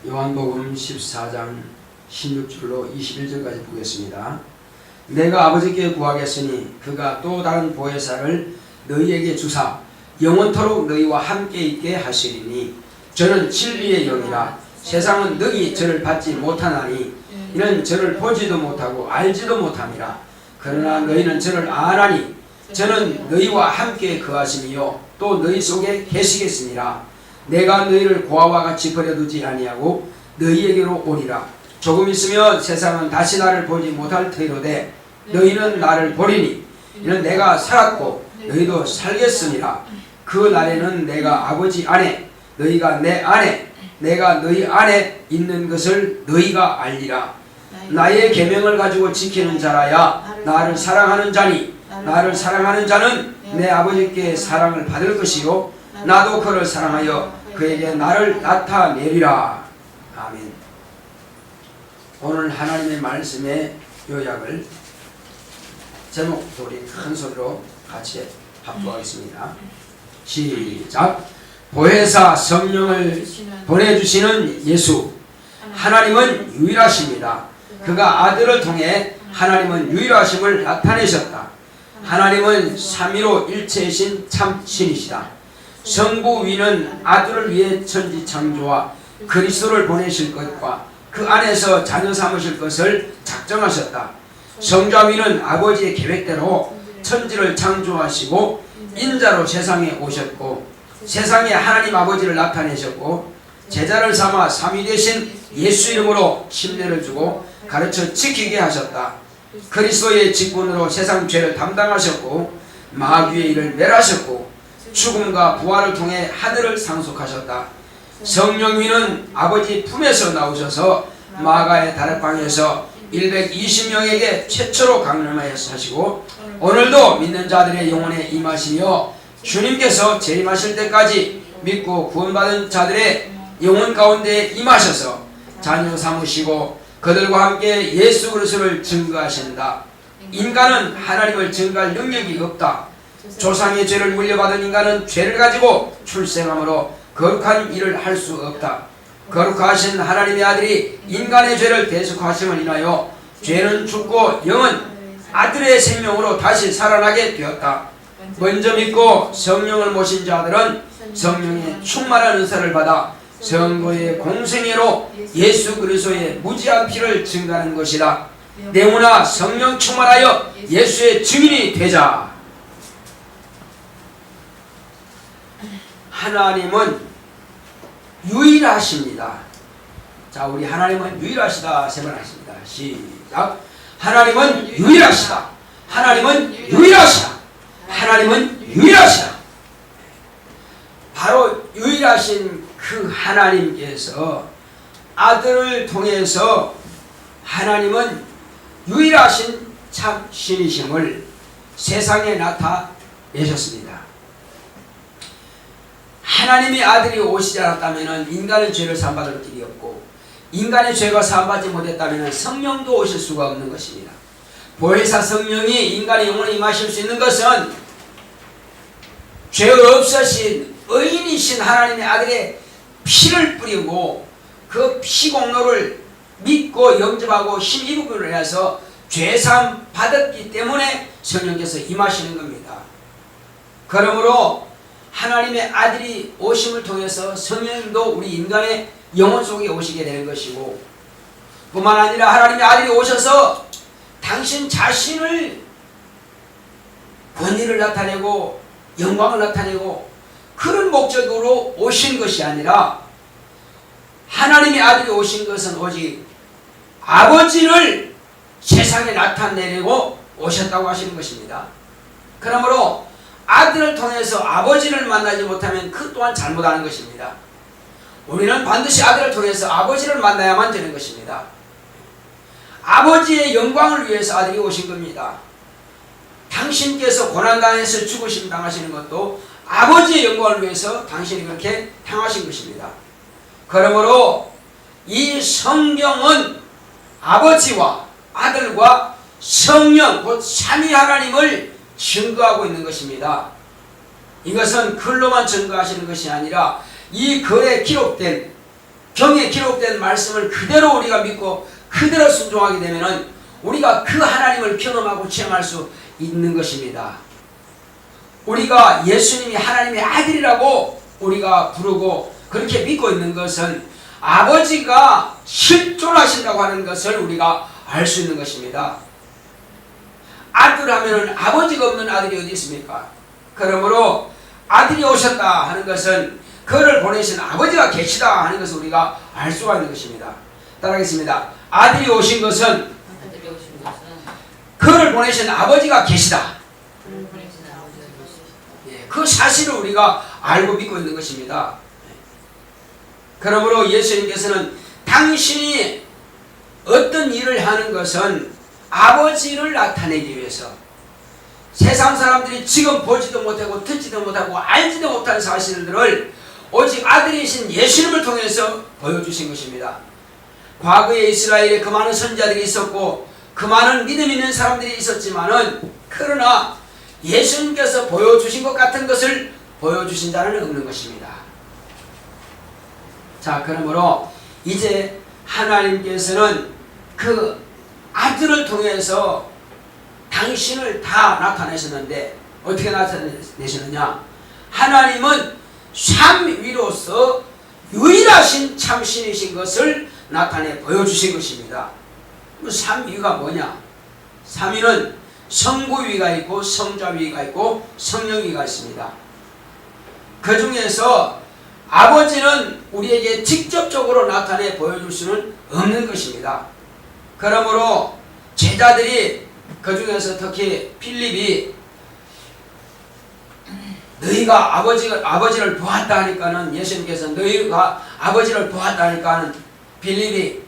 요한복음 14장 16절로 21절까지 보겠습니다. 내가 아버지께 구하겠으니 그가 또 다른 보혜사를 너희에게 주사 영원토록 너희와 함께 있게 하시리니 저는 진리의 영이라. 세상은 너희 저를 받지 못하나니 이는 저를 보지도 못하고 알지도 못함이라. 그러나 너희는 저를 아나니 저는 너희와 함께 거하심이요 또 너희 속에 계시겠습니다. 내가 너희를 고아와 같이 버려두지 아니하고 너희에게로 오리라. 조금 있으면 세상은 다시 나를 보지 못할 터이로되 너희는 나를 보리니 이는 내가 살았고 너희도 살겠습니다. 그 날에는 내가 아버지 안에 너희가 내 안에 내가 너희 안에 있는 것을 너희가 알리라. 나의 계명을 가지고 지키는 자라야 나를 사랑하는 자니 나를 사랑하는 자는 내 아버지께 사랑을 받을 것이요 나도 그를 사랑하여 그에게 나를 나타내리라. 아멘. 오늘 하나님의 말씀의 요약을 제목도 우리 큰 소리로 같이 합주하겠습니다. 시작. 보혜사 성령을 보내주시는 예수. 하나님은 유일하십니다. 그가 아들을 통해 하나님은 유일하심을 나타내셨다. 하나님은 삼위로 일체이신 참 신이시다. 성부 위는 아들을 위해 천지 창조와 그리스도를 보내실 것과 그 안에서 자녀 삼으실 것을 작정하셨다. 성자 위는 아버지의 계획대로 천지를 창조하시고 인자로 세상에 오셨고 세상에 하나님 아버지를 나타내셨고 제자를 삼아 삼위 되신 예수 이름으로 침례를 주고 가르쳐 지키게 하셨다. 그리스도의 직분으로 세상 죄를 담당하셨고 마귀의 일을 멸하셨고 죽음과 부활을 통해 하늘을 상속하셨다. 성령 위는 아버지 품에서 나오셔서 마가의 다락방에서 120명에게 최초로 강림하여 사시고 오늘도 믿는 자들의 영혼에 임하시며 주님께서 재림하실 때까지 믿고 구원받은 자들의 영혼 가운데 임하셔서 자녀 삼으시고 그들과 함께 예수 그리스도를 증거하신다. 인간은 하나님을 증거할 능력이 없다. 조상의 죄를 물려받은 인간은 죄를 가지고 출생함으로 거룩한 일을 할 수 없다. 거룩하신 하나님의 아들이 인간의 죄를 대속하심을 인하여 죄는 죽고 영은 아들의 생명으로 다시 살아나게 되었다. 먼저 믿고 성령을 모신 자들은 성령의 충만한 은사를 받아 성도의 공생애로 예수 그리스도의 무지한 피를 증거하는 것이다. 내무나 성령 충만하여 예수의 증인이 되자. 하나님은 유일하십니다. 자, 우리 하나님은 유일하시다 세 번 하십니다. 시작. 하나님은 유일하시다. 하나님은 유일하시다. 하나님은 유일하시다. 바로 유일하신 그 하나님께서 아들을 통해서 하나님은 유일하신 참 신이심을 세상에 나타내셨습니다. 하나님의 아들이 오시지 않았다면 인간의 죄를 사함받을 길이 없고 인간의 죄가 사함받지 못했다면 성령도 오실 수가 없는 것입니다. 보혜사 성령이 인간의 영혼에 임하실 수 있는 것은 죄 없으신 의인이신 하나님의 아들의 피를 뿌리고 그 피공로를 믿고 영접하고 힘입음으로 해서 죄사함 받았기 때문에 성령께서 임하시는 겁니다. 그러므로 하나님의 아들이 오심을 통해서 성령도 우리 인간의 영혼 속에 오시게 되는 것이고 뿐만 아니라 하나님의 아들이 오셔서 당신 자신을 권위를 나타내고 영광을 나타내고 그런 목적으로 오신 것이 아니라 하나님의 아들이 오신 것은 오직 아버지를 세상에 나타내려고 오셨다고 하시는 것입니다. 그러므로 아들을 통해서 아버지를 만나지 못하면 그 또한 잘못하는 것입니다. 우리는 반드시 아들을 통해서 아버지를 만나야만 되는 것입니다. 아버지의 영광을 위해서 아들이 오신 겁니다. 당신께서 고난당해서 죽으심 당하시는 것도 아버지의 영광을 위해서 당신이 그렇게 행하신 것입니다. 그러므로 이 성경은 아버지와 아들과 성령 곧 삼위 하나님을 증거하고 있는 것입니다. 이것은 글로만 증거하시는 것이 아니라 이 글에 기록된 경에 기록된 말씀을 그대로 우리가 믿고 그대로 순종하게 되면은 우리가 그 하나님을 경험하고 체험할 수 있는 것입니다. 우리가 예수님이 하나님의 아들이라고 우리가 부르고 그렇게 믿고 있는 것은 아버지가 실존하신다고 하는 것을 우리가 알 수 있는 것입니다. 아들 하면은 아버지가 없는 아들이 어디 있습니까? 그러므로 아들이 오셨다 하는 것은 그를 보내신 아버지가 계시다 하는 것을 우리가 알 수가 있는 것입니다. 따라하겠습니다. 아들이 오신 것은 그를 보내신 아버지가 계시다. 그 사실을 우리가 알고 믿고 있는 것입니다. 그러므로 예수님께서는 당신이 어떤 일을 하는 것은 아버지를 나타내기 위해서 세상 사람들이 지금 보지도 못하고 듣지도 못하고 알지도 못한 사실들을 오직 아들이신 예수님을 통해서 보여주신 것입니다. 과거에 이스라엘에 그 많은 선지자들이 있었고 그 많은 믿음 있는 사람들이 있었지만은 그러나 예수님께서 보여주신 것 같은 것을 보여주신 자는 없는 것입니다. 자, 그러므로 이제 하나님께서는 그 아들을 통해서 당신을 다 나타내셨는데 어떻게 나타내시느냐? 하나님은 삼위로서 유일하신 참신이신 것을 나타내 보여주신 것입니다. 삼위가 뭐냐? 삼위는 성부위가 있고 성자위가 있고 성령위가 있습니다. 그 중에서 아버지는 우리에게 직접적으로 나타내 보여줄 수는 없는 것입니다. 그러므로 제자들이 그 중에서 특히 필립이 너희가 아버지를 보았다 하니까는 예수님께서 너희가 아버지를 보았다 하니까는 필립이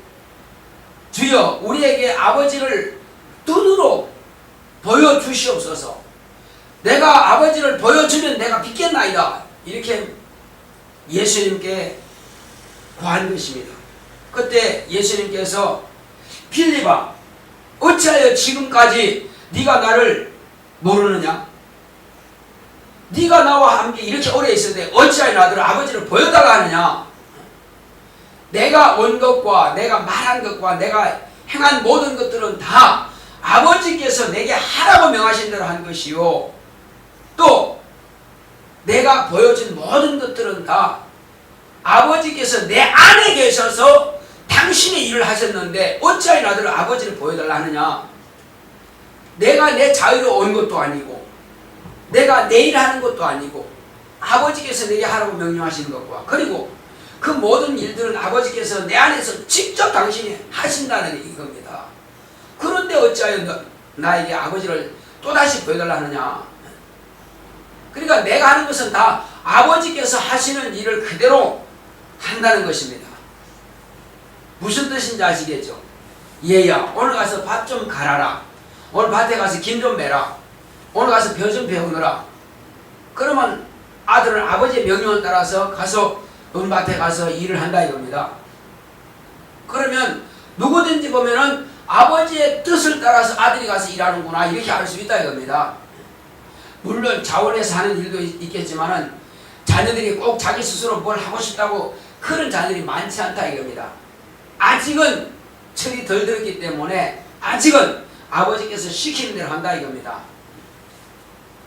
주여 우리에게 아버지를 눈으로 보여주시옵소서. 내가 아버지를 보여주면 내가 믿겠나이다. 이렇게 예수님께 구한 것입니다. 그때 예수님께서 필립아 어찌하여 지금까지 네가 나를 모르느냐? 네가 나와 함께 이렇게 오래 있었는데 어찌하여 나를 아버지를 보여달라 하느냐? 내가 온 것과 내가 말한 것과 내가 행한 모든 것들은 다 아버지께서 내게 하라고 명하신 대로 한 것이요 또 내가 보여준 모든 것들은 다 아버지께서 내 안에 계셔서 당신의 일을 하셨는데 어찌하여 나를 아버지를 보여달라 하느냐? 내가 내 자유로 온 것도 아니고 내가 내 일 하는 것도 아니고 아버지께서 내게 하라고 명령하시는 것과 그리고 그 모든 일들은 아버지께서 내 안에서 직접 당신이 하신다는 이겁니다. 그런데 어찌하여 나에게 아버지를 또다시 보여달라 하느냐? 그러니까 내가 하는 것은 다 아버지께서 하시는 일을 그대로 한다는 것입니다. 무슨 뜻인지 아시겠죠? 얘야 오늘 가서 밭 좀 갈아라. 오늘 밭에 가서 김 좀 매라. 오늘 가서 벼 좀 베우느라. 그러면 아들은 아버지의 명령을 따라서 가서 은밭에 가서 일을 한다 이겁니다. 그러면 누구든지 보면은 아버지의 뜻을 따라서 아들이 가서 일하는구나 이렇게 알 수 있다 이겁니다. 물론 자원해서 하는 일도 있겠지만은 자녀들이 꼭 자기 스스로 뭘 하고 싶다고 그런 자녀들이 많지 않다 이겁니다. 아직은 철이 덜 들었기 때문에 아직은 아버지께서 시키는 대로 한다 이겁니다.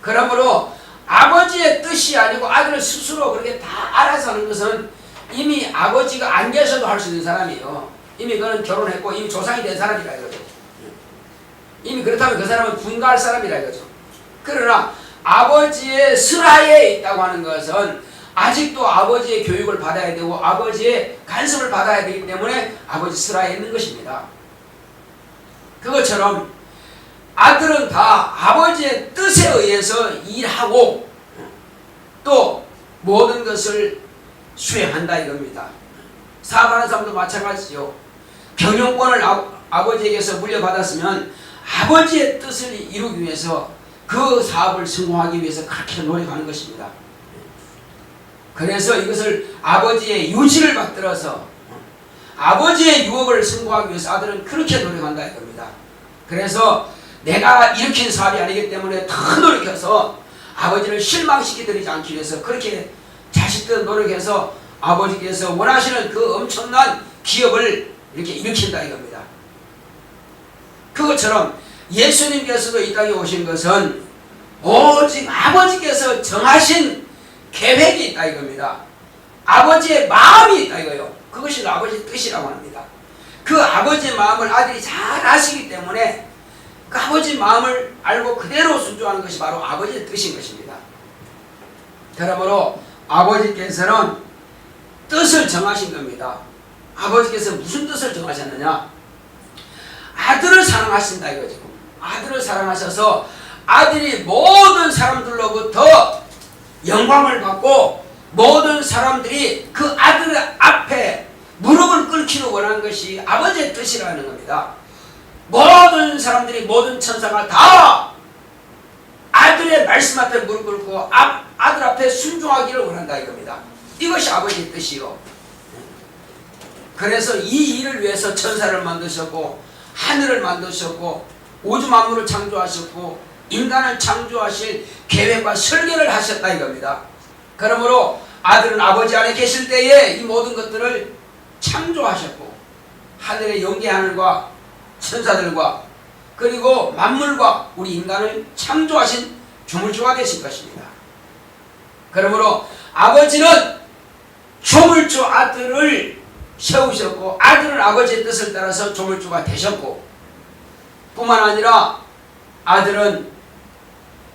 그러므로 아버지의 뜻이 아니고 아들을 스스로 그렇게 다 알아서 하는 것은 이미 아버지가 안 계셔도 할 수 있는 사람이에요. 이미 그는 결혼했고 이미 조상이 된 사람이라 이거죠. 이미 그렇다면 그 사람은 분가할 사람이라 이거죠. 그러나 아버지의 슬하에 있다고 하는 것은 아직도 아버지의 교육을 받아야 되고 아버지의 간섭을 받아야 되기 때문에 아버지 슬하에 있는 것입니다. 그것처럼 아들은 다 아버지의 뜻에 의해서 일하고 또 모든 것을 수행한다 이겁니다. 사업하는 사람도 마찬가지죠. 경영권을 아버지에게서 물려받았으면 아버지의 뜻을 이루기 위해서 그 사업을 성공하기 위해서 그렇게 노력하는 것입니다. 그래서 이것을 아버지의 유지를 받들어서 아버지의 유업을 성공하기 위해서 아들은 그렇게 노력한다 이겁니다. 그래서 내가 일으킨 사업이 아니기 때문에 더 노력해서 아버지를 실망시키드리지 않기 위해서 그렇게 자식들 노력해서 아버지께서 원하시는 그 엄청난 기업을 이렇게 일으킨다 이겁니다. 그것처럼 예수님께서도 이 땅에 오신 것은 오직 아버지께서 정하신 계획이 있다 이겁니다. 아버지의 마음이 있다 이거요. 그것이 아버지의 뜻이라고 합니다. 그 아버지의 마음을 아들이 잘 아시기 때문에 그 아버지의 마음을 알고 그대로 순종하는 것이 바로 아버지의 뜻인 것입니다. 그러므로 아버지께서는 뜻을 정하신 겁니다. 아버지께서 무슨 뜻을 정하셨느냐? 아들을 사랑하신다 이거죠. 아들을 사랑하셔서 아들이 모든 사람들로부터 영광을 받고 모든 사람들이 그 아들 앞에 무릎을 꿇기를 원하는 것이 아버지의 뜻이라는 겁니다. 모든 사람들이 모든 천사가 다 아들의 말씀 앞에 무릎 꿇고 아들 앞에 순종하기를 원한다 이겁니다. 이것이 아버지의 뜻이요. 그래서 이 일을 위해서 천사를 만드셨고 하늘을 만드셨고 우주 만물을 창조하셨고 인간을 창조하실 계획과 설계를 하셨다 이겁니다. 그러므로 아들은 아버지 안에 계실 때에 이 모든 것들을 창조하셨고 하늘의 영계 하늘과 천사들과 그리고 만물과 우리 인간을 창조하신 조물주가 되신 것입니다. 그러므로 아버지는 조물주 아들을 세우셨고 아들은 아버지의 뜻을 따라서 조물주가 되셨고 뿐만 아니라 아들은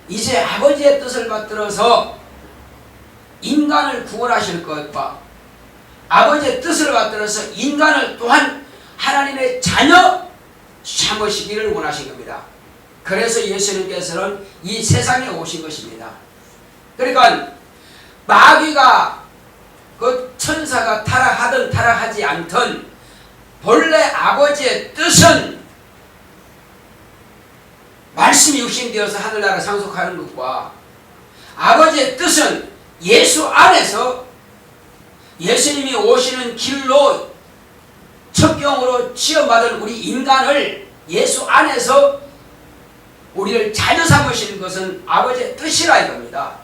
이제 아버지의 뜻을 받들어서 인간을 구원하실 것과 아버지의 뜻을 받들어서 인간을 또한 하나님의 자녀 삼으시기를 원하신 겁니다. 그래서 예수님께서는 이 세상에 오신 것입니다. 그러니까 마귀가 그 천사가 타락하든 타락하지 않든 본래 아버지의 뜻은 말씀이 육신되어서 하늘나라 상속하는 것과 아버지의 뜻은 예수 안에서 예수님이 오시는 길로 첩경으로 취업받은 우리 인간을 예수 안에서 우리를 자녀 삼으시는 것은 아버지의 뜻이라 이겁니다.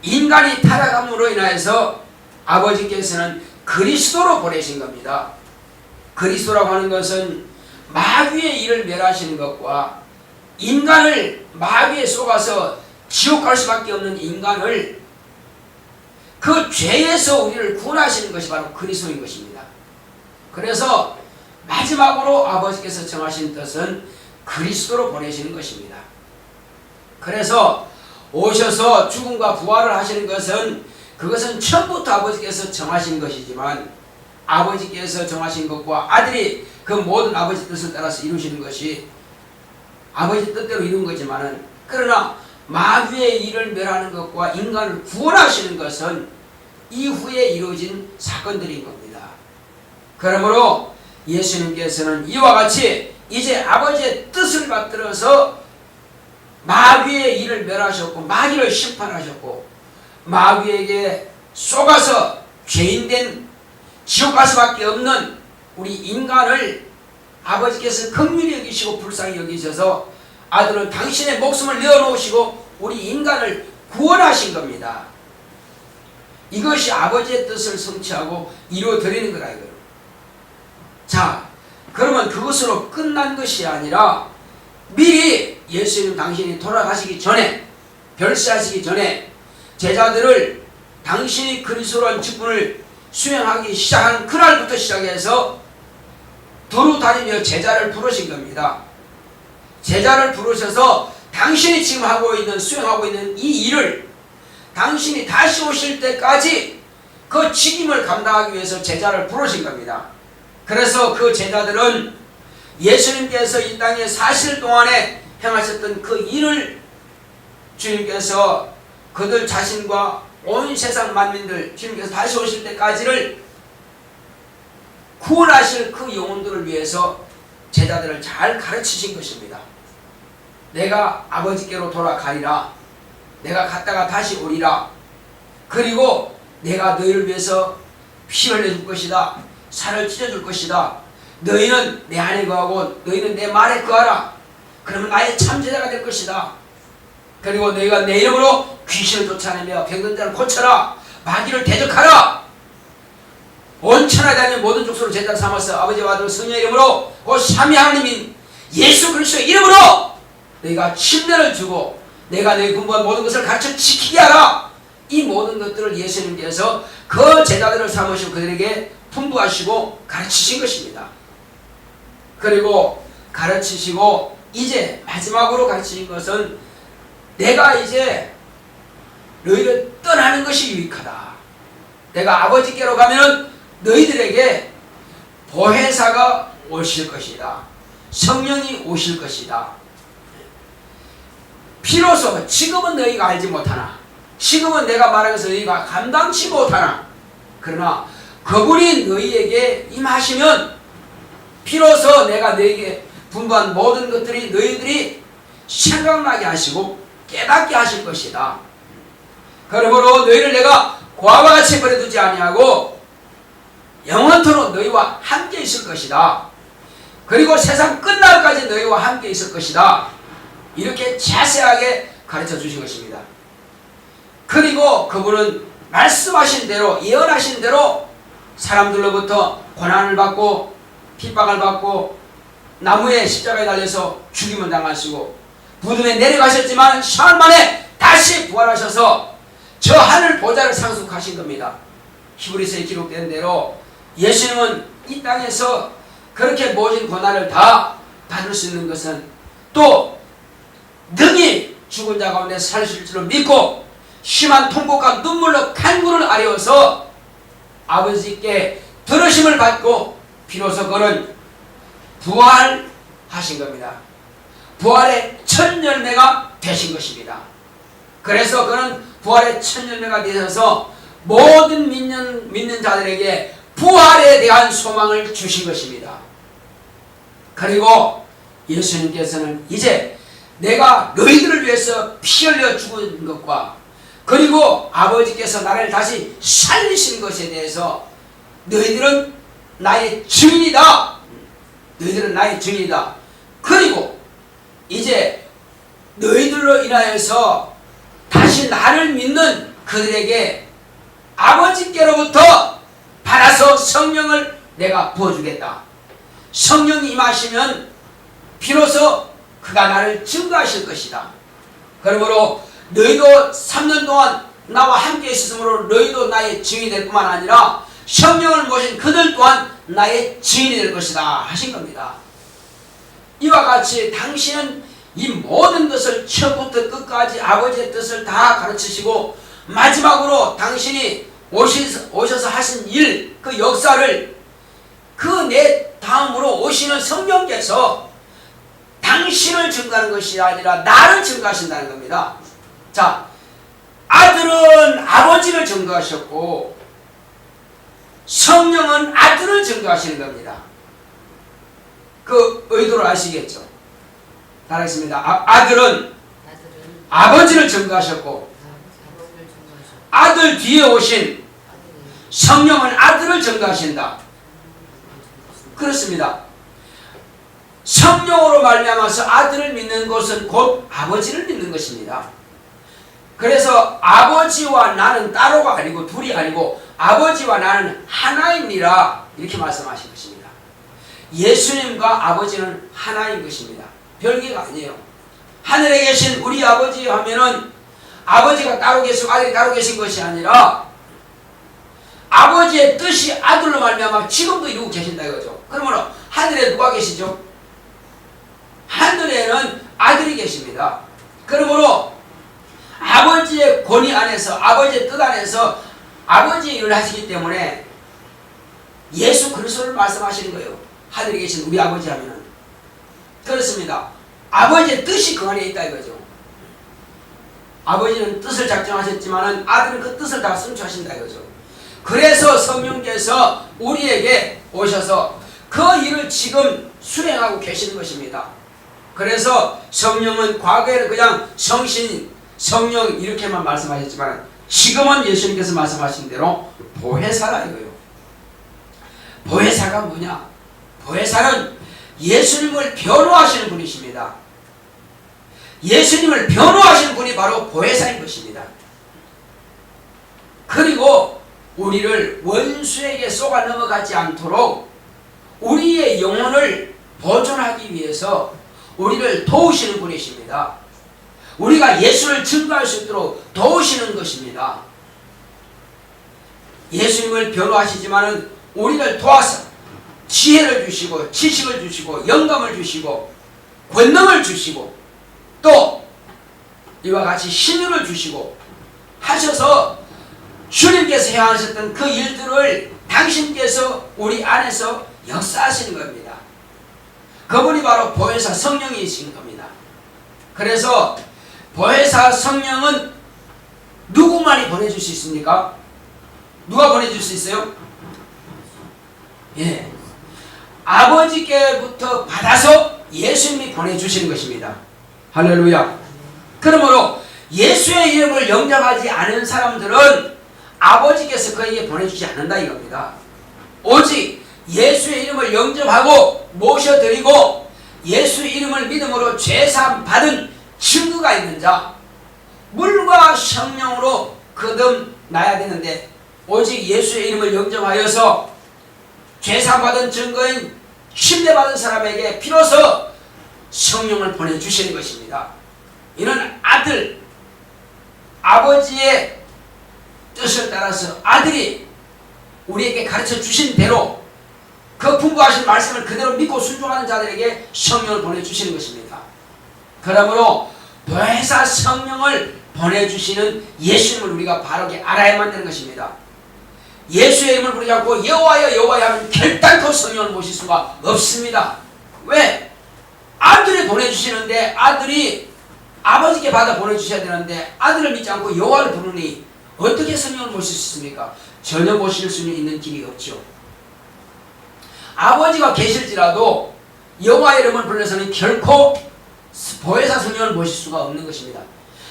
인간이 타락함으로 인하여서 아버지께서는 그리스도로 보내신 겁니다. 그리스도라고 하는 것은 마귀의 일을 멸하시는 것과 인간을 마귀에 속아서 지옥 갈 수밖에 없는 인간을 그 죄에서 우리를 구원하시는 것이 바로 그리스도인 것입니다. 그래서 마지막으로 아버지께서 정하신 뜻은 그리스도로 보내시는 것입니다. 그래서 오셔서 죽음과 부활을 하시는 것은 그것은 처음부터 아버지께서 정하신 것이지만 아버지께서 정하신 것과 아들이 그 모든 아버지 뜻을 따라서 이루시는 것이 아버지 뜻대로 이룬 거지만은 그러나 마귀의 일을 멸하는 것과 인간을 구원하시는 것은 이후에 이루어진 사건들인 겁니다. 그러므로 예수님께서는 이와 같이 이제 아버지의 뜻을 받들어서 마귀의 일을 멸하셨고 마귀를 심판하셨고 마귀에게 속아서 죄인된 지옥 갈 수밖에 없는 우리 인간을 아버지께서 긍휼히 여기시고 불쌍히 여기셔서 아들은 당신의 목숨을 내어놓으시고 우리 인간을 구원하신 겁니다. 이것이 아버지의 뜻을 성취하고 이루어드리는 거라 이거예요. 자, 그러면 그것으로 끝난 것이 아니라 미리 예수님 당신이 돌아가시기 전에 별세하시기 전에 제자들을 당신이 그리스도라는 직분을 수행하기 시작한 그날부터 시작해서 두루 다니며 제자를 부르신 겁니다. 제자를 부르셔서 당신이 지금 수행하고 있는 이 일을 당신이 다시 오실 때까지 그 직임을 감당하기 위해서 제자를 부르신 겁니다. 그래서 그 제자들은 예수님께서 이 땅에 사실 동안에 행하셨던 그 일을 주님께서 그들 자신과 온 세상 만민들 주님께서 다시 오실 때까지를 구원하실 그 영혼들을 위해서 제자들을 잘 가르치신 것입니다. 내가 아버지께로 돌아가리라. 내가 갔다가 다시 오리라. 그리고 내가 너희를 위해서 피 흘려줄 것이다. 살을 찢어줄 것이다. 너희는 내 안에 거하고 너희는 내 말에 거하라. 그러면 나의 참제자가 될 것이다. 그리고 너희가 내 이름으로 귀신을 쫓아내며 병든 자를 고쳐라. 마귀를 대적하라. 온천하게 하는 모든 족속을 제자 삼아서 아버지와 아들 성령의 이름으로 그 삼위 하나님인 예수 그리스도의 이름으로 너희가 침례를 주고 내가 너희 분부한 모든 것을 가르쳐 지키게 하라. 이 모든 것들을 예수님께서 그 제자들을 삼으시고 그들에게 분부하시고 가르치신 것입니다. 그리고 가르치시고 이제 마지막으로 가르치신 것은 내가 이제 너희를 떠나는 것이 유익하다. 내가 아버지께로 가면은 너희들에게 보혜사가 오실 것이다. 성령이 오실 것이다. 비로소 지금은 너희가 알지 못하나, 지금은 내가 말한 것을 너희가 감당치 못하나, 그러나 그분이 너희에게 임하시면 비로소 내가 너희에게 분부한 모든 것들이 너희들이 생각나게 하시고 깨닫게 하실 것이다. 그러므로 너희를 내가 고아와 같이 버려두지 아니하고 영원토록 너희와 함께 있을 것이다. 그리고 세상 끝날까지 너희와 함께 있을 것이다. 이렇게 자세하게 가르쳐 주신 것입니다. 그리고 그분은 말씀하신 대로, 예언하신 대로 사람들로부터 고난을 받고 핍박을 받고 나무에 십자가에 달려서 죽임을 당하시고 무덤에 내려가셨지만 사흘 만에 다시 부활하셔서 저 하늘 보좌를 상속하신 겁니다. 히브리서에 기록된 대로 예수님은 이 땅에서 그렇게 모진 고난을 다 받을 수 있는 것은 또 능히 죽은 자 가운데 사실 줄을 믿고 심한 통곡과 눈물로 간구를 아뢰어서 아버지께 들으심을 받고 비로소 그는 부활하신 겁니다. 부활의 첫 열매가 되신 것입니다. 그래서 그는 부활의 첫 열매가 되셔서 모든 믿는 자들에게 부활에 대한 소망을 주신 것입니다. 그리고 예수님께서는 이제 내가 너희들을 위해서 피 흘려 죽은 것과 그리고 아버지께서 나를 다시 살리신 것에 대해서 너희들은 나의 증인이다. 너희들은 나의 증인이다. 그리고 이제 너희들로 인하여서 다시 나를 믿는 그들에게 아버지께로부터 받아서 성령을 내가 부어주겠다. 성령이 임하시면 비로소 그가 나를 증거하실 것이다. 그러므로 너희도 3년 동안 나와 함께 있었으므로 너희도 나의 증인이 될 뿐만 아니라 성령을 모신 그들 또한 나의 증인이 될 것이다 하신 겁니다. 이와 같이 당신은 이 모든 것을 처음부터 끝까지 아버지의 뜻을 다 가르치시고 마지막으로 당신이 오셔서 하신 일, 그 역사를 그 내 다음으로 오시는 성령께서 당신을 증거하는 것이 아니라 나를 증거하신다는 겁니다. 자, 아들은 아버지를 증거하셨고 성령은 아들을 증거하시는 겁니다. 그 의도를 아시겠죠? 따라하겠습니다. 아들은 아버지를 증거하셨고 아들 뒤에 오신 성령은 아들을 증거하신다. 그렇습니다. 성령으로 말미암아서 아들을 믿는 것은 곧 아버지를 믿는 것입니다. 그래서 아버지와 나는 따로가 아니고 둘이 아니고 아버지와 나는 하나이니라 이렇게 말씀하신 것입니다. 예수님과 아버지는 하나인 것입니다. 별개가 아니에요. 하늘에 계신 우리 아버지 하면은 아버지가 따로 계시고 아들이 따로 계신 것이 아니라 아버지의 뜻이 아들로 말미암아 지금도 이루고 계신다 이거죠. 그러면 하늘에 누가 계시죠? 하늘에는 아들이 계십니다. 그러므로 아버지의 권위 안에서 아버지의 뜻 안에서 아버지의 일을 하시기 때문에 예수 그리스도를 말씀하시는 거예요. 하늘에 계신 우리 아버지 하면은 그렇습니다. 아버지의 뜻이 그 안에 있다 이거죠. 아버지는 뜻을 작정하셨지만은 아들은 그 뜻을 다 순초하신다 이거죠. 그래서 성령께서 우리에게 오셔서 그 일을 지금 수행하고 계시는 것입니다. 그래서 성령은 과거에는 그냥 성신, 성령 이렇게만 말씀하셨지만 지금은 예수님께서 말씀하신 대로 보혜사라 이거예요. 보혜사가 뭐냐? 보혜사는 예수님을 변호하시는 분이십니다. 예수님을 변호하시는 분이 바로 보혜사인 것입니다. 그리고 우리를 원수에게 쏘가 넘어가지 않도록 우리의 영혼을 보존하기 위해서 우리를 도우시는 분이십니다. 우리가 예수를 증거할 수 있도록 도우시는 것입니다. 예수님을 변호하시지만은 우리를 도와서 지혜를 주시고 지식을 주시고 영감을 주시고 권능을 주시고 또 이와 같이 신유를 주시고 하셔서 주님께서 행하셨던 그 일들을 당신께서 우리 안에서 역사하시는 겁니다. 그분이 바로 보혜사 성령이신 겁니다. 그래서 보혜사 성령은 누구만이 보내줄 수 있습니까? 누가 보내줄 수 있어요? 예, 아버지께부터 받아서 예수님이 보내주시는 것입니다. 할렐루야. 그러므로 예수의 이름을 영접하지 않은 사람들은 아버지께서 그에게 보내주지 않는다 이겁니다. 오직 예수의 이름을 영접하고 모셔드리고 예수 이름을 믿음으로 죄사함 받은 증거가 있는 자, 물과 성령으로 거듭나야 되는데 오직 예수의 이름을 영접하여서 죄사함 받은 증거인 침례받은 사람에게 비로소 성령을 보내주시는 것입니다. 이는 아들, 아버지의 뜻을 따라서 아들이 우리에게 가르쳐 주신 대로 그 분부하신 말씀을 그대로 믿고 순종하는 자들에게 성령을 보내주시는 것입니다. 그러므로 보혜사 성령을 보내주시는 예수님을 우리가 바르게 알아야만 되는 것입니다. 예수의 이름을 부르지 않고 여호와여 여호와여 하면 결단코 성령을 모실 수가 없습니다. 왜? 아들이 보내주시는데 아들이 아버지께 받아 보내주셔야 되는데 아들을 믿지 않고 여호와를 부르니 어떻게 성령을 모실 수 있습니까? 전혀 모실 수 있는 길이 없죠. 아버지가 계실지라도 여호와의 이름을 불러서는 결코 보혜사 성령을 모실 수가 없는 것입니다.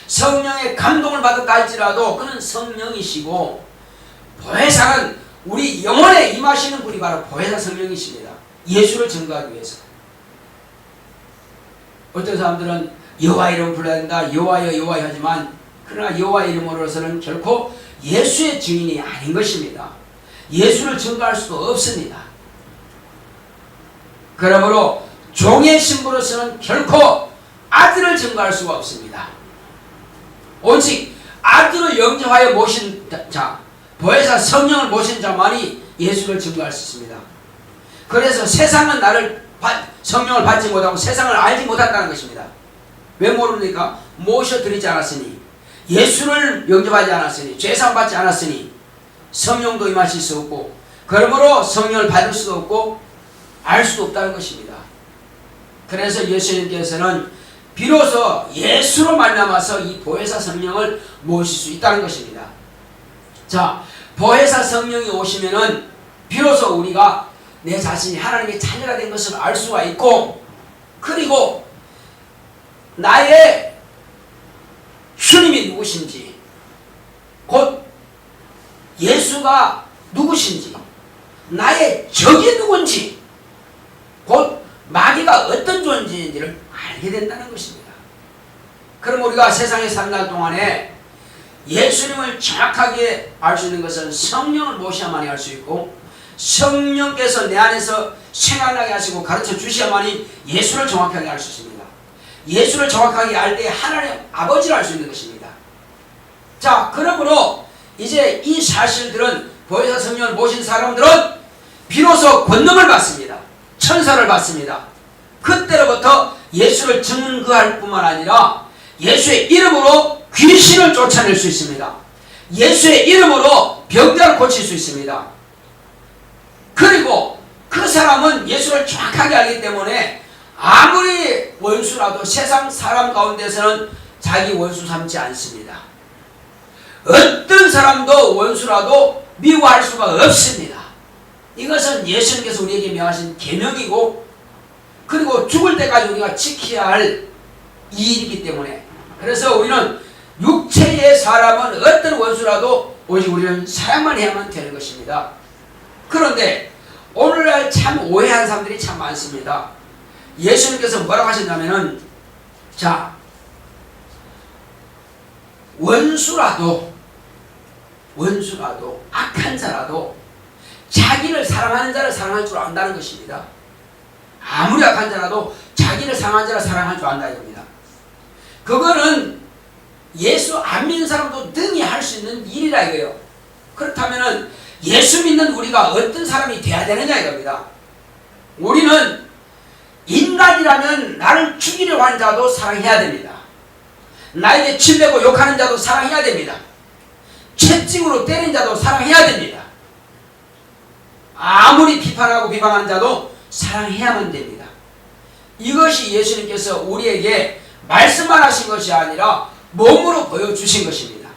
성령의 감동을 받았다 할지라도 그는 성령이시고 보혜사는 우리 영혼에 임하시는 분이 바로 보혜사 성령이십니다. 예수를 증거하기 위해서. 어떤 사람들은 여호와의 이름을 불러야 된다, 여호와여 여호와여 하지만 그러나 여호와의 이름으로서는 결코 예수의 증인이 아닌 것입니다. 예수를 증거할 수도 없습니다. 그러므로 종의 신부로서는 결코 아들을 증거할 수가 없습니다. 오직 아들을 영접하여 모신 자, 보혜사 성령을 모신 자만이 예수를 증거할 수 있습니다. 그래서 세상은 나를 성령을 받지 못하고 세상을 알지 못한다는 것입니다. 왜 모릅니까? 모셔드리지 않았으니, 예수를 영접하지 않았으니, 죄사함 받지 않았으니 성령도 임하실 수 없고 그러므로 성령을 받을 수도 없고 알 수도 없다는 것입니다. 그래서 예수님께서는 비로소 예수로 말미암아서 이 보혜사 성령을 모실 수 있다는 것입니다. 자, 보혜사 성령이 오시면은 비로소 우리가 내 자신이 하나님의 자녀가 된 것을 알 수가 있고, 그리고 나의 주님이 누구신지, 곧 예수가 누구신지, 나의 적이 누군지, 곧 마귀가 어떤 존재인지를 알게 된다는 것입니다. 그럼 우리가 세상에 사는 날 동안에 예수님을 정확하게 알 수 있는 것은 성령을 모셔야만이 알 수 있고, 성령께서 내 안에서 생각나게 하시고 가르쳐 주셔야만이 예수를 정확하게 알 수 있습니다. 예수를 정확하게 알 때 하나님 아버지를 알 수 있는 것입니다. 자, 그러므로 이제 이 사실들은 보혜사 성령을 모신 사람들은 비로소 권능을 받습니다. 천사를 받습니다. 그때로부터 예수를 증거할 뿐만 아니라 예수의 이름으로 귀신을 쫓아낼 수 있습니다. 예수의 이름으로 병자를 고칠 수 있습니다. 그리고 그 사람은 예수를 정확하게 알기 때문에 아무리 원수라도 세상 사람 가운데서는 자기 원수 삼지 않습니다. 어떤 사람도 원수라도 미워할 수가 없습니다. 이것은 예수님께서 우리에게 명하신 계명이고, 그리고 죽을 때까지 우리가 지켜야 할 일이기 때문에, 그래서 우리는 육체의 사람은 어떤 원수라도 오직 우리는 사랑만 해야만 되는 것입니다. 그런데 오늘날 참 오해한 사람들이 참 많습니다. 예수님께서 뭐라고 하셨냐면은, 자, 원수라도 원수라도 악한 자라도 자기를 사랑하는 자를 사랑할 줄 안다는 것입니다. 아무리 악한 자라도 자기를 사랑하는 자를 사랑할 줄 안다 이겁니다. 그거는 예수 안 믿는 사람도 능히 할 수 있는 일이라 이거예요. 그렇다면 예수 믿는 우리가 어떤 사람이 돼야 되느냐 이겁니다. 우리는 인간이라면 나를 죽이려고 하는 자도 사랑해야 됩니다. 나에게 침뱉고 욕하는 자도 사랑해야 됩니다. 채찍으로 때린 자도 사랑해야 됩니다. 아무리 비판하고 비방하는 자도 사랑해야만 됩니다. 이것이 예수님께서 우리에게 말씀만 하신 것이 아니라 몸으로 보여주신 것입니다.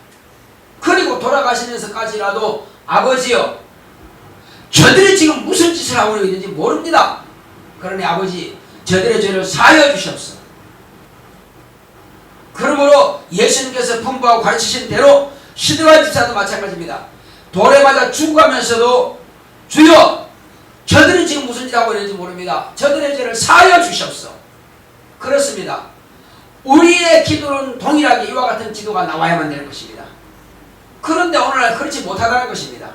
그리고 돌아가시면서까지라도 아버지여, 저들이 지금 무슨 짓을 하고 있는지 모릅니다. 그러니 아버지, 저들의 죄를 사하여 주시옵소서. 그러므로 예수님께서 분부하고 가르치신 대로 시드라 집사도 마찬가지입니다. 돌에 맞아 죽어가면서도 주여, 저들이 지금 무슨 짓을 하고 있는지 모릅니다. 저들의 죄를 사하여 주시옵소서. 그렇습니다. 우리의 기도는 동일하게 이와 같은 기도가 나와야만 되는 것입니다. 그런데 오늘날 그렇지 못하다는 것입니다.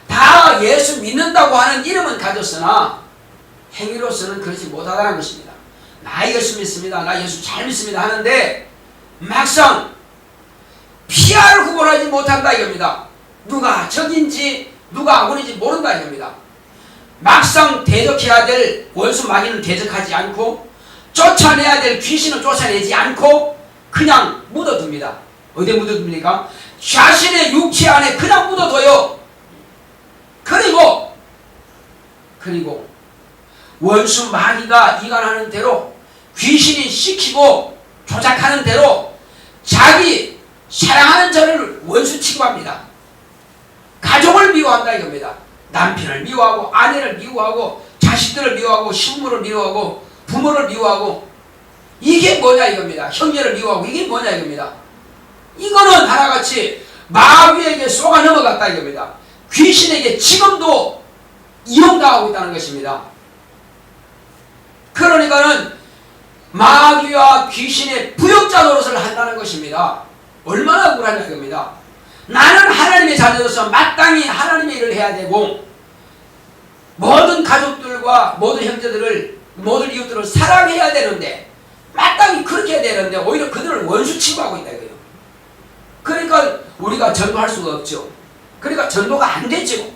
다 예수 믿는다고 하는 이름은 가졌으나 행위로서는 그렇지 못하다는 것입니다. 나 예수 믿습니다. 나 예수 잘 믿습니다 하는데 막상 피아를 구분하지 못한다 이겁니다. 누가 적인지 누가 악원인지 모른다 이겁니다. 막상 대적해야 될 원수 마귀는 대적하지 않고 쫓아내야 될 귀신은 쫓아내지 않고 그냥 묻어둡니다. 어디에 묻어둡니까? 자신의 육체 안에 그냥 묻어둬요. 그리고 원수 마귀가 이간하는 대로 귀신이 시키고 조작하는 대로 자기 사랑하는 자를 원수 취급합니다. 가족을 미워한다 이겁니다. 남편을 미워하고 아내를 미워하고 자식들을 미워하고 신부를 미워하고 부모를 미워하고 이게 뭐냐 이겁니다. 형제를 미워하고 이게 뭐냐 이겁니다. 이거는 하나같이 마귀에게 쏘가 넘어갔다 이겁니다. 귀신에게 지금도 이용당하고 있다는 것입니다. 그러니까는 마귀와 귀신의 부역자 노릇을 한다는 것입니다. 얼마나 억울하냐 이겁니다. 나는 하나님의 자녀로서 마땅히 하나님의 일을 해야 되고 모든 가족들과 모든 형제들을 모든 이웃들을 사랑해야 되는데 마땅히 그렇게 해야 되는데 오히려 그들을 원수 취급하고 있다 이거예요. 그러니까 우리가 전도할 수가 없죠. 그러니까 전도가 안 되죠.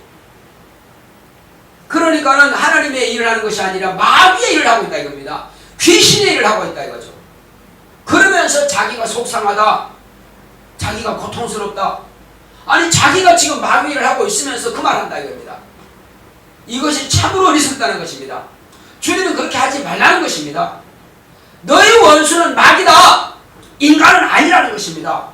그러니까는 하나님의 일을 하는 것이 아니라 마귀의 일을 하고 있다 이겁니다. 귀신의 일을 하고 있다 이거죠. 그러면서 자기가 속상하다, 자기가 고통스럽다, 아니 자기가 지금 마귀의 일을 하고 있으면서 그 말한다 이겁니다. 이것이 참으로 어리석다는 것입니다. 주님은 그렇게 하지 말라는 것입니다. 너희 원수는 마귀다, 인간은 아니라는 것입니다.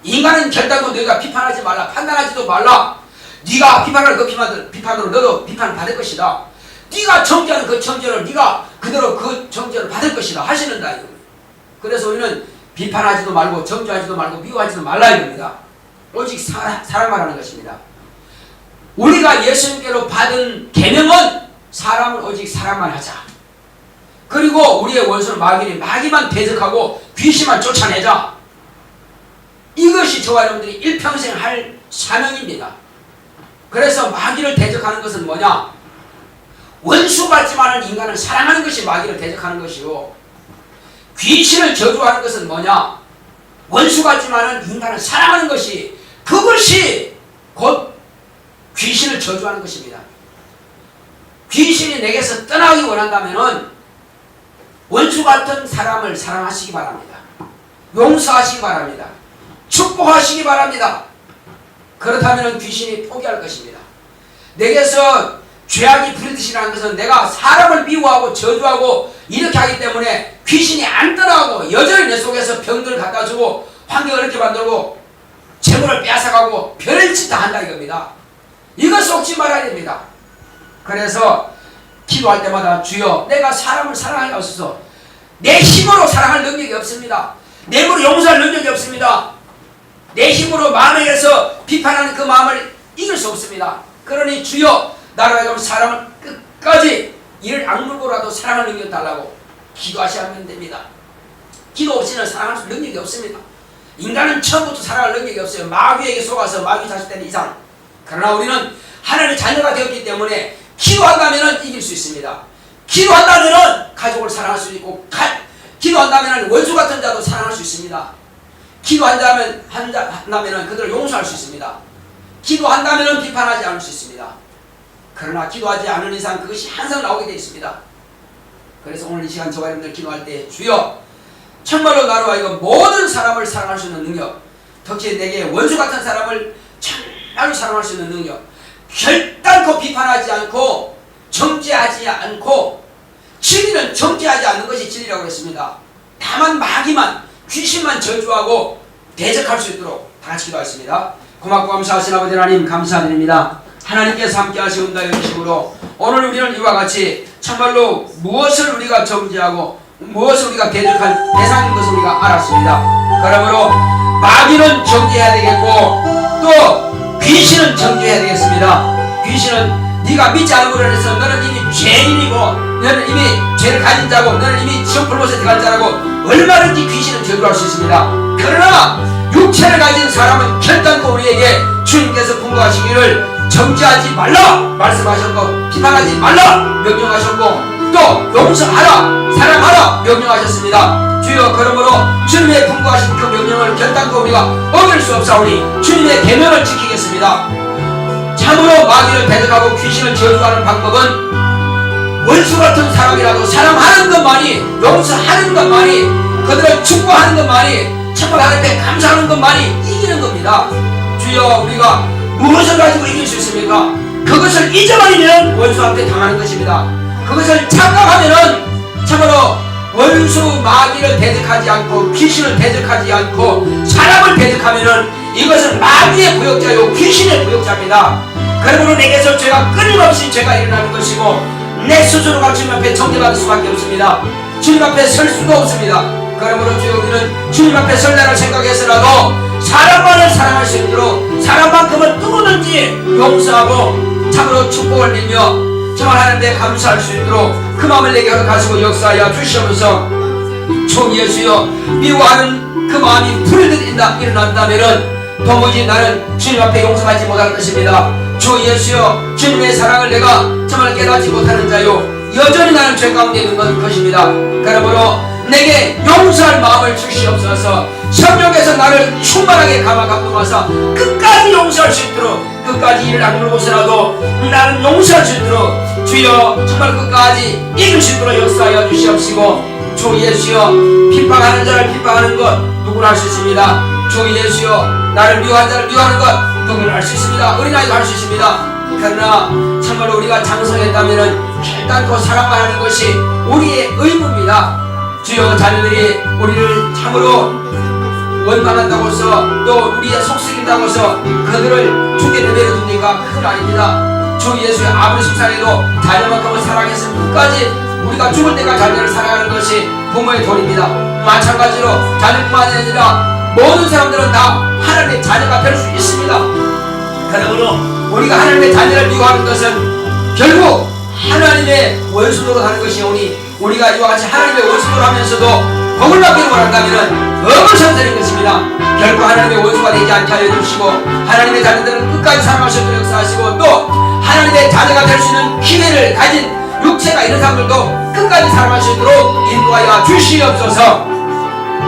인간은 결단코 너희가 비판하지 말라, 판단하지도 말라. 네가 비판을 그 비판으로 너도 비판을 받을 것이다. 네가 정죄하는 그 정죄를 네가 그대로 그 정죄를 받을 것이다 하시는다. 그래서 우리는 비판하지도 말고 정죄하지도 말고 미워하지도 말라 이겁니다. 오직 사랑만 하는 것입니다. 우리가 예수님께로 받은 계명은 사람을 오직 사랑만 하자. 그리고 우리의 원수는 마귀만 대적하고 귀신만 쫓아내자. 이것이 저와 여러분들이 일평생 할 사명입니다. 그래서 마귀를 대적하는 것은 뭐냐? 원수 같지만은 인간을 사랑하는 것이 마귀를 대적하는 것이요, 귀신을 저주하는 것은 뭐냐? 원수 같지만은 인간을 사랑하는 것이, 그것이 곧 귀신을 저주하는 것입니다. 귀신이 내게서 떠나기 원한다면은 원수 같은 사람을 사랑하시기 바랍니다. 용서하시기 바랍니다. 축복하시기 바랍니다. 그렇다면 귀신이 포기할 것입니다. 내게서 죄악이 부르짖으라는 것은 내가 사람을 미워하고 저주하고 이렇게 하기 때문에 귀신이 안 떠나고 여전히 내 속에서 병들을 갖다 주고 환경을 이렇게 만들고 재물을 빼앗아가고 별짓 다 한다 이겁니다. 이거 속지 말아야 됩니다. 그래서 기도할 때마다 주여 내가 사람을 사랑하게 하소서. 내 힘으로 사랑할 능력이 없습니다. 내 힘으로 용서할 능력이 없습니다. 내 힘으로 마음에서 비판하는 그 마음을 이길 수 없습니다. 그러니 주여 나로 하여금 사람을 끝까지 이를 악물고라도 사랑할 능력 달라고 기도하시면 됩니다. 기도 없이는 사랑할 수 능력이 없습니다. 인간은 처음부터 살아갈 능력이 없어요. 마귀에게 속아서 마귀 자식된 이상. 그러나 우리는 하나님의 자녀가 되었기 때문에 기도한다면 이길 수 있습니다. 기도한다면 가족을 사랑할 수 있고, 기도한다면 원수 같은 자도 사랑할 수 있습니다. 기도한다면 그들을 용서할 수 있습니다. 기도한다면 비판하지 않을 수 있습니다. 그러나 기도하지 않는 이상 그것이 항상 나오게 되어 있습니다. 그래서 오늘 이 시간 저와 여러분들 기도할 때 주여 정말로 나로 하여금 모든 사람을 사랑할 수 있는 능력, 특히 내게 원수 같은 사람을 정말로 사랑할 수 있는 능력, 결단코 비판하지 않고 정죄하지 않고, 진리는 정죄하지 않는 것이 진리라고 했습니다. 다만 마귀만, 귀신만 저주하고 대적할 수 있도록 다 같이 기도하겠습니다. 고맙고 감사하신 아버지 하나님 감사드립니다. 하나님께서 함께 하시온다 이런 식으로 오늘 우리는 이와 같이 정말로 무엇을 우리가 정죄하고 무엇을 우리가 대적할 대상인 것을 우리가 알았습니다. 그러므로 마귀는 정죄해야 되겠고 또 귀신은 정죄해야 되겠습니다. 귀신은 네가 믿지 않고 그래서 너는 이미 죄인이고 너는 이미 죄를 가진 자고 너는 이미 지옥 불못에 들어갈 자라고 얼마든지 귀신은 저주할 수 있습니다. 그러나 육체를 가진 사람은 결단코 우리에게 주님께서 분부하시기를 정죄하지 말라 말씀하셨고 비판하지 말라 명령하셨고 또 용서하라 사랑하라 명령하셨습니다. 주여 그러므로 주님의 분부하신 그 명령을 결단코 우리가 어길 수 없사오니 주님의 계명을 지키겠습니다. 참으로 마귀를 대적하고 귀신을 저주하는 방법은 원수 같은 사람이라도 사랑하는 것만이, 용서하는 것만이, 그들을 축복하는 것만이, 정말 하나님께 감사하는 것만이 이기는 겁니다. 주여 우리가 무엇을 가지고 이길 수 있습니까? 그것을 잊어버리면 원수한테 당하는 것입니다. 그것을 착각하면은 참으로 원수 마귀를 대적하지 않고 귀신을 대적하지 않고 사람을 대적하면은 이것은 마귀의 구역자요 귀신의 구역자입니다. 그러므로 내게서 죄가 끊임없이 죄가 일어나는 것이고 내 스스로가 주님 앞에 정죄받을 수밖에 없습니다. 주님 앞에 설 수도 없습니다. 그러므로 주여 우리는 주님 앞에 설날을 생각해서라도 사람만을 사랑할 수 있도록 사람만큼은 누구든지 용서하고 참으로 축복을 빌며 정말 하나님께 감사할 수 있도록 그 마음을 내게 허락하시고 역사하여 주시옵소서. 주 예수여 미워하는 그 마음이 불을 일어난다면은 도무지 나는 주님 앞에 용서하지 못할 것입니다. 주 예수여 주님의 사랑을 내가 정말 깨닫지 못하는 자요 여전히 나는 죄 가운데 있는 것입니다. 그러므로 내게 용서할 마음을 주시옵소서. 성령께서 나를 충만하게 감동하사 끝까지 용서할 수 있도록 끝까지 일을 악물고서라도 나는 용서할 수 있도록 주여 정말 끝까지 이길 수 있도록 역사하여 주시옵시고 주 예수여 핍박하는 자를 핍박하는 것 누구나 할 수 있습니다. 주 예수여 나를 미워하는 자를 미워하는 것 누구나 할 수 있습니다. 어린아이도 할 수 있습니다. 그러나 참말로 우리가 장성했다면 결단코 사랑만 하는 것이 우리의 의무입니다. 주여 자녀들이 우리를 참으로 원망한다고 해서 또 우리의 속쓰린다고 해서 그들을 죽게 내버려둡니까? 그건 아닙니다. 주 예수의 아무리 속상해도 자녀만큼은 사랑했으면 끝까지 우리가 죽을 때까지 자녀를 사랑하는 것이 부모의 도리입니다. 마찬가지로 자녀뿐만 아니라 모든 사람들은 다 하나님의 자녀가 될 수 있습니다. 그러므로 우리가 하나님의 자녀를 미워하는 것은 결국 하나님의 원수로 하는 것이오니 우리가 이와 같이 하나님의 원수로 하면서도 복을 받기를 원한다면 업을 선택하는 것입니다. 결코 하나님의 원수가 되지 않게 하여 주시고 하나님의 자녀들은 끝까지 사랑할 수 있도록 역사하시고 또 하나님의 자녀가 될 수 있는 기회를 가진 육체가 있는 사람들도 끝까지 사랑할 수 있도록 인도하여 주시옵소서.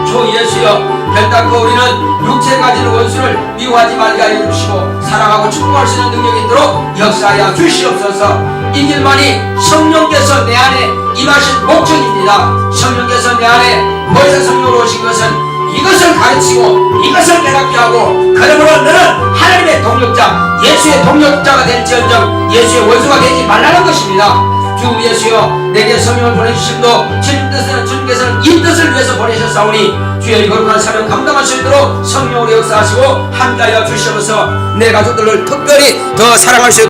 주 예수여 결단코 우리는 육체를 가진 원수를 미워하지 말게 하여 주시고 사랑하고 축복할 수 있는 능력이 있도록 역사하여 주시옵소서. 이 길만이 성령께서 내 안에 임하신 목적입니다. 성령께서 내 안에 보혜사 성령으로 오신 것은 이것을 가르치고 이것을 깨닫게 하고 그러므로 너는 하나님의 동력자 예수의 동력자가 될지언정 예수의 원수가 되지 말라는 것입니다. 주 예수여 내게 성령을 보내주심도 주님께서는 이 뜻을 위해서 보내셨사오니 주여 이 거룩한 사명 감당할 수 있도록 성령으로 역사하시고 함께하여 주시옵소서. 내 가족들을 특별히 더 사랑할 수 있도록